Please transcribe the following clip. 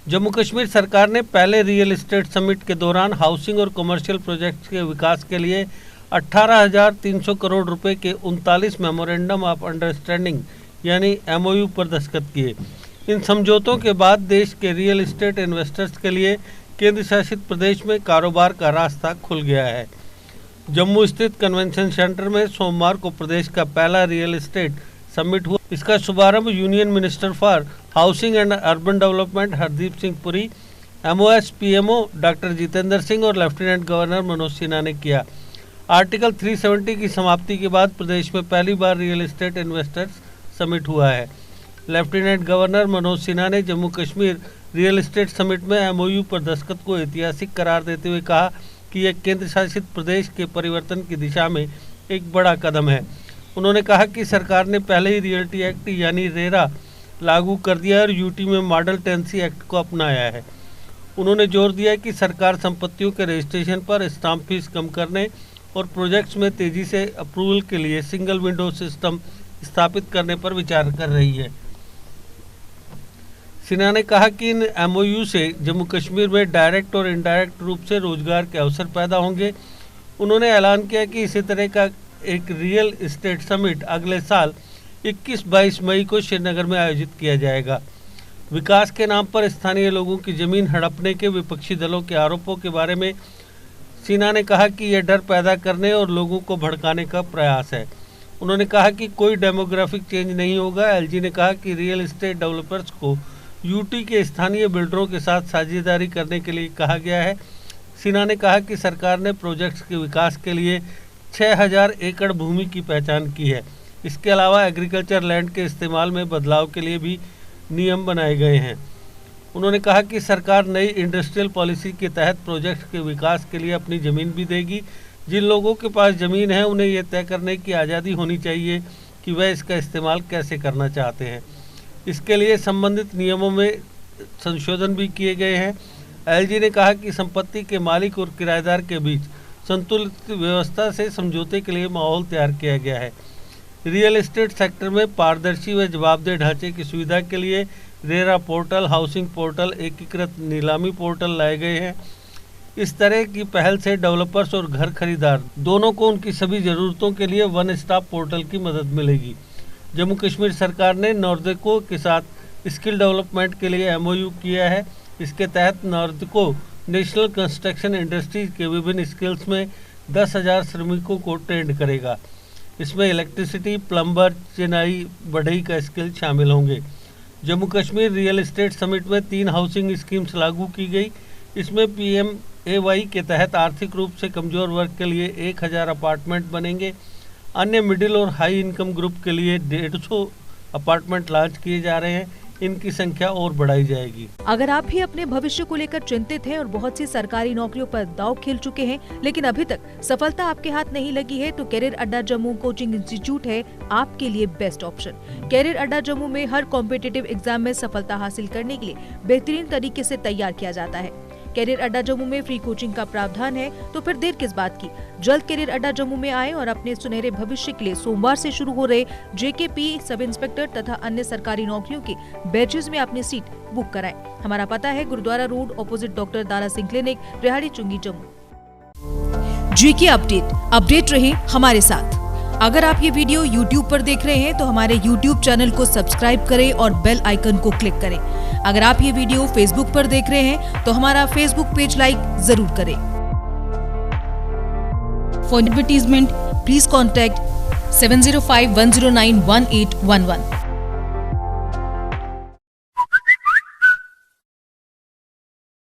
जम्मू कश्मीर सरकार ने पहले रियल एस्टेट समिट के दौरान हाउसिंग और कमर्शियल प्रोजेक्ट्स के विकास के लिए 18,300 करोड़ रुपए के 39 मेमोरेंडम ऑफ अंडरस्टैंडिंग यानी MOU पर दस्तखत किए। इन समझौतों के बाद देश के रियल एस्टेट इन्वेस्टर्स के लिए केंद्र शासित प्रदेश में कारोबार का रास्ता खुल गया है। जम्मू स्थित कन्वेंशन सेंटर में सोमवार को प्रदेश का पहला रियल एस्टेट समिट हुआ। इसका शुभारंभ union minister for housing and urban development Hardeep Singh Puri, MOS PMO doctor Jitendra Singh और लेफ्टिनेंट गवर्नर मनोज सिन्हा ने किया। आर्टिकल 370 की समाप्ति के बाद प्रदेश में पहली बार रियल एस्टेट इन्वेस्टर्स समिट हुआ है। लेफ्टिनेंट गवर्नर मनोज सिन्हा ने Jammu Kashmir real estate summit में MOU पर दस्तखत को ऐतिहासिक करार देते हुए कहा कि यह केंद्र शासित प्रदेश के परिवर्तन की दिशा में एक बड़ा कदम है। उन्होंने कहा कि सरकार ने पहले ही रियल्टी एक्ट यानी रेरा लागू कर दिया और यूटी में मॉडल टेनेंसी एक्ट को अपनाया है। उन्होंने जोर दिया कि सरकार संपत्तियों के रजिस्ट्रेशन पर स्टाम्प फीस कम करने और प्रोजेक्ट्स में तेजी से अप्रूवल के लिए सिंगल विंडो सिस्टम स्थापित करने पर विचार कर रही है। सिन्हा ने कहा कि इन MOU से जम्मू कश्मीर में डायरेक्ट और इनडायरेक्ट रूप से रोजगार के अवसर पैदा होंगे। उन्होंने ऐलान किया कि इसी तरह का एक रियल एस्टेट समिट अगले साल 21-22 मई को श्रीनगर में आयोजित किया जाएगा। विकास के नाम पर स्थानीय लोगों की जमीन हड़पने के विपक्षी दलों के आरोपों के बारे में सिन्हा ने कहा कि यह डर पैदा करने और लोगों को भड़काने का प्रयास है। उन्होंने कहा कि कोई डेमोग्राफिक चेंज नहीं होगा। LG ने कहा कि रियल एस्टेट डेवलपर्स को यूटी के स्थानीय बिल्डरों के साथ साझेदारी करने के लिए कहा गया है। सिन्हा ने कहा कि सरकार ने प्रोजेक्ट्स के विकास के लिए 6,000 एकड़ भूमि की पहचान की है। इसके अलावा एग्रीकल्चर लैंड के इस्तेमाल में बदलाव के लिए भी नियम बनाए गए हैं। उन्होंने कहा कि सरकार नई इंडस्ट्रियल पॉलिसी के तहत प्रोजेक्ट्स के विकास के लिए अपनी ज़मीन भी देगी। जिन लोगों के पास ज़मीन है उन्हें यह तय करने की आज़ादी होनी चाहिए कि वह इसका इस्तेमाल कैसे करना चाहते हैं। इसके लिए संबंधित नियमों में संशोधन भी किए गए हैं। LG ने कहा कि संपत्ति के मालिक और किराएदार के बीच संतुलित व्यवस्था से समझौते के लिए माहौल तैयार किया गया है। रियल एस्टेट सेक्टर में पारदर्शी व जवाबदेह ढांचे की सुविधा के लिए रेरा पोर्टल, हाउसिंग पोर्टल, एकीकृत नीलामी पोर्टल लाए गए हैं। इस तरह की पहल से डेवलपर्स और घर खरीदार दोनों को उनकी सभी ज़रूरतों के लिए वन स्टॉप पोर्टल की मदद मिलेगी। जम्मू कश्मीर सरकार ने नॉर्देको के साथ स्किल डेवलपमेंट के लिए MOU किया है। इसके तहत नॉर्देको नेशनल कंस्ट्रक्शन इंडस्ट्रीज के विभिन्न स्किल्स में 10,000 श्रमिकों को ट्रेंड करेगा। इसमें इलेक्ट्रिसिटी, प्लम्बर, चिनाई, बढ़ई का स्किल शामिल होंगे। Jammu Kashmir real estate summit में 3 हाउसिंग स्कीम्स लागू की गई। इसमें PMAY के तहत आर्थिक रूप से कमज़ोर वर्ग के लिए 1,000 अपार्टमेंट बनेंगे। अन्य मिडिल और हाई इनकम ग्रुप के लिए 150 अपार्टमेंट लॉन्च किए जा रहे हैं। इनकी संख्या और बढ़ाई जाएगी। अगर आप भी अपने भविष्य को लेकर चिंतित हैं और बहुत सी सरकारी नौकरियों पर दांव खेल चुके हैं, लेकिन अभी तक सफलता आपके हाथ नहीं लगी है, तो कैरियर अड्डा जम्मू कोचिंग इंस्टीट्यूट है आपके लिए बेस्ट ऑप्शन। कैरियर अड्डा जम्मू में हर कॉम्पिटिटिव एग्जाम में सफलता हासिल करने के लिए बेहतरीन तरीके से तैयार किया जाता है। कैरियर अड्डा जम्मू में फ्री कोचिंग का प्रावधान है, तो फिर देर किस बात की। जल्द कैरियर अड्डा जम्मू में आए और अपने सुनहरे भविष्य के लिए सोमवार से शुरू हो रहे JKP, सब इंस्पेक्टर तथा अन्य सरकारी नौकरियों के बैचेस में अपनी सीट बुक कराएं। हमारा पता है Gurudwara road, opposite doctor Dara Singh clinic, Rehari Chungi, Jammu. GK update रहे हमारे साथ। अगर आप ये वीडियो YouTube पर देख रहे हैं तो हमारे YouTube चैनल को सब्सक्राइब करें और बेल आइकन को क्लिक करें। अगर आप ये वीडियो Facebook पर देख रहे हैं तो हमारा Facebook पेज लाइक जरूर करें। For advertisement please contact 7051091811।